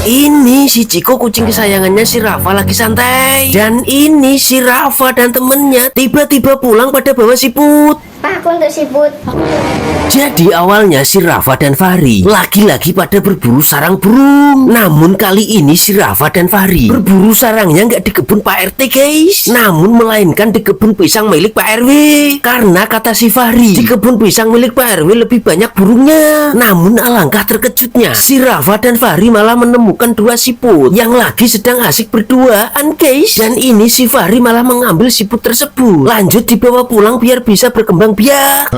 Ini si Ciko kucing kesayangannya si Rafa lagi santai. Dan ini si Rafa dan temennya tiba-tiba pulang pada bawa siput. Pak, aku untuk siput. Jadi awalnya si Rafa dan Fahri lagi-lagi pada berburu sarang burung. Namun kali ini si Rafa dan Fahri berburu sarangnya nggak di kebun Pak RT guys, namun melainkan di kebun pisang milik Pak RW. Karena kata si Fahri, di kebun pisang milik Pak RW lebih banyak burungnya. Namun alangkah terkejutnya, si Rafa dan Fahri malah menemukan dua siput yang lagi sedang asik berduaan guys. Dan ini si Fahri malah mengambil siput tersebut, lanjut dibawa pulang biar bisa berkembang biak.